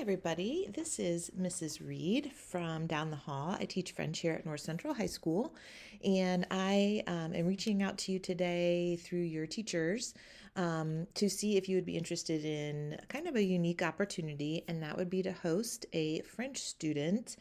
everybody. This is Mrs. Reed from down the hall. I teach French here at North Central High School, and I am reaching out to you today through your teachers to see if you would be interested in kind of a unique opportunity, and that would be to host a French student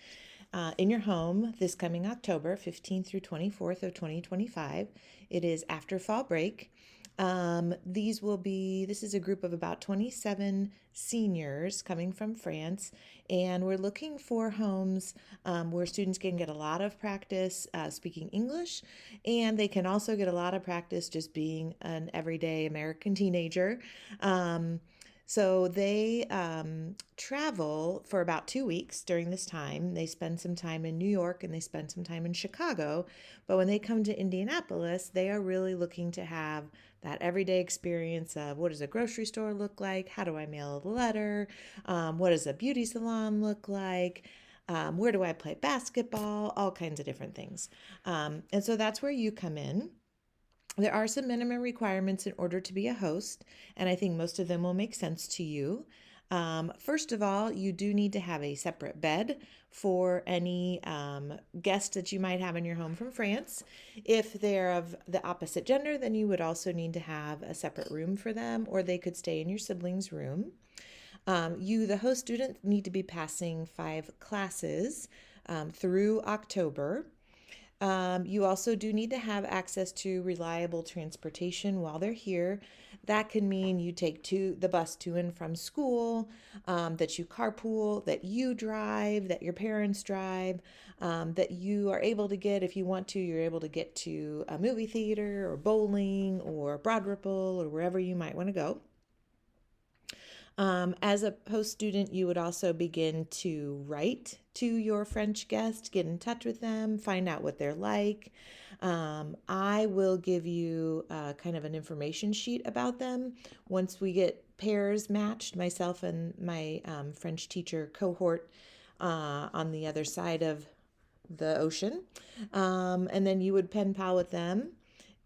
in your home this coming October 15th through 24th of 2025. It is after fall break. This is a group of about 27 seniors coming from France, and we're looking for homes where students can get a lot of practice speaking English, and they can also get a lot of practice just being an everyday American teenager. So they travel for about 2 weeks during this time. They spend some time in New York and they spend some time in Chicago. But when they come to Indianapolis, they are really looking to have that everyday experience of what does a grocery store look like? How do I mail a letter? What does a beauty salon look like? Where do I play basketball? All kinds of different things. And so that's where you come in. There are some minimum requirements in order to be a host, and I think most of them will make sense to you. First of all, you do need to have a separate bed for any guest that you might have in your home from France. If they're of the opposite gender, then you would also need to have a separate room for them, or they could stay in your sibling's room. The host student, need to be passing 5 classes through October. You also do need to have access to reliable transportation while they're here. That can mean you take the bus to and from school, that you carpool, that you drive, that your parents drive, that you are able to get, if you want to, you're able to get to a movie theater or bowling or Broad Ripple or wherever you might want to go. As a host student, you would also begin to write to your French guest, get in touch with them, find out what they're like. I will give you kind of an information sheet about them once we get pairs matched, myself and my French teacher cohort on the other side of the ocean. And then you would pen pal with them.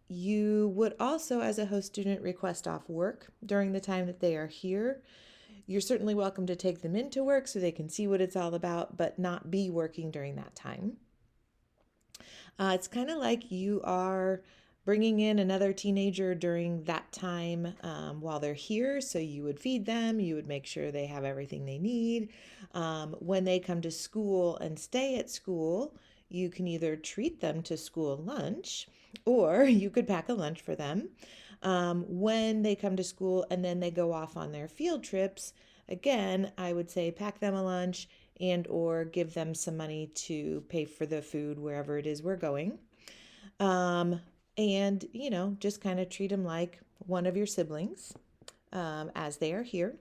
You would also, as a host student, request off work during the time that they are here. You're certainly welcome to take them into work so they can see what it's all about, but not be working during that time. It's kind of like you are bringing in another teenager during that time while they're here. So you would feed them, you would make sure they have everything they need. When they come to school and stay at school, you can either treat them to school lunch or you could pack a lunch for them. When they come to school and then they go off on their field trips, again, I would say pack them a lunch and or give them some money to pay for the food wherever it is we're going. And, just kind of treat them like one of your siblings as they are here.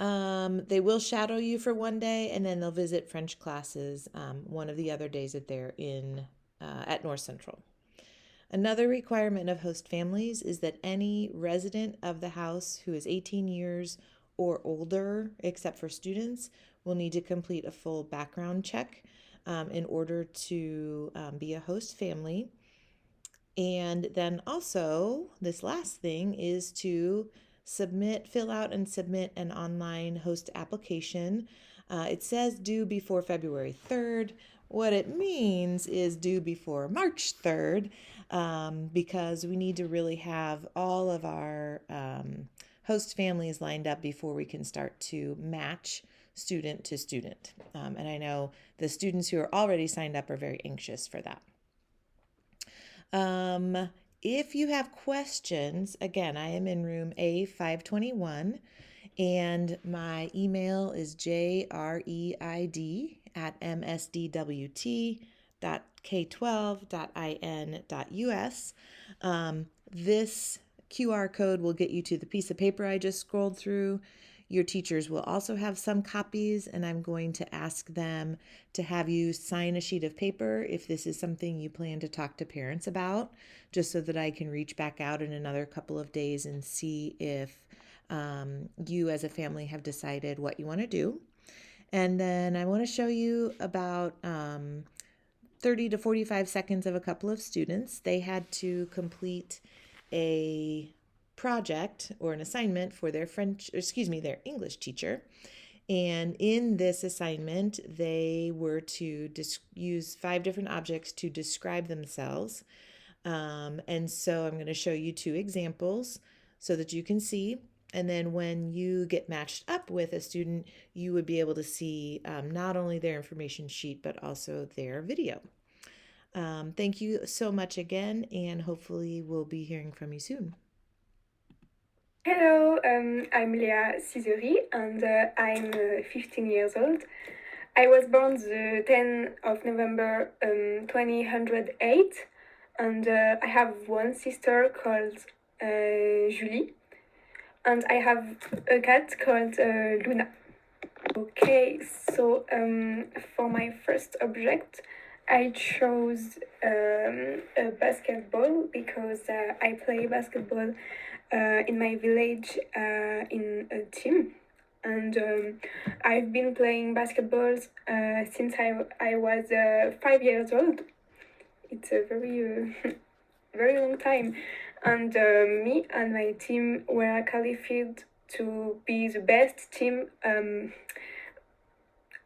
They will shadow you for one day, and then they'll visit French classes one of the other days that they're in at North Central. Another requirement of host families is that any resident of the house who is 18 years or older, except for students, will need to complete a full background check in order to be a host family. And then also, this last thing is to fill out and submit an online host application. It says due before February 3rd. What it means is due before March 3rd, because we need to really have all of our host families lined up before we can start to match student to student. And I know the students who are already signed up are very anxious for that. If you have questions, again, I am in room A521, and my email is jreid@msdwt.k12.in.us. This QR code will get you to the piece of paper I just scrolled through. Your teachers will also have some copies, and I'm going to ask them to have you sign a sheet of paper if this is something you plan to talk to parents about, just so that I can reach back out in another couple of days and see if you as a family have decided what you want to do. And then I want to show you about 30 to 45 seconds of a couple of students. They had to complete a project or an assignment for their English teacher. And in this assignment, they were to use 5 different objects to describe themselves. And so I'm going to show you 2 examples so that you can see. And then when you get matched up with a student, you would be able to see not only their information sheet, but also their video. Thank you so much again, and hopefully we'll be hearing from you soon. Hello, I'm Leah Cisery and I'm 15 years old. I was born the 10th of November 2008 and I have one sister called Julie and I have a cat called Luna. Okay, so for my first object, I chose a basketball because I play basketball in my village in a team. And I've been playing basketball since I was 5 years old. It's a very, very long time. And me and my team were qualified to be the best team in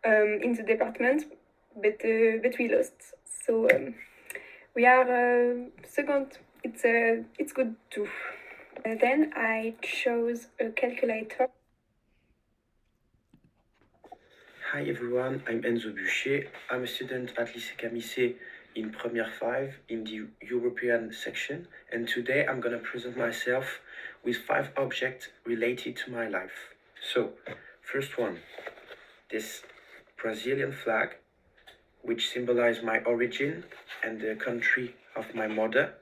the department, but we lost. So we are second. It's good too. Then I chose a calculator. Hi everyone, I'm Enzo Boucher. I'm a student at Lycée Camissé in Première 5 in the European section, and today I'm gonna present myself with 5 objects related to my life. So, first one, this Brazilian flag, which symbolizes my origin and the country of my mother,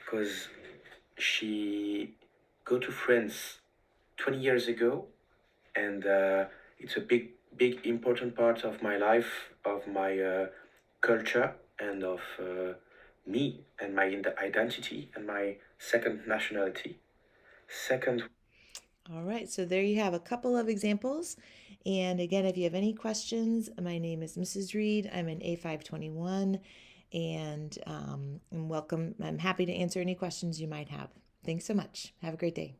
because she go to France 20 years ago, and it's a big important part of my life, of my culture, and of me and my identity and my second nationality. Second. All right, so there you have a couple of examples. And again, if you have any questions, my name is Mrs. Reid. I'm an A521, and I'm welcome. I'm happy to answer any questions you might have. Thanks so much. Have a great day.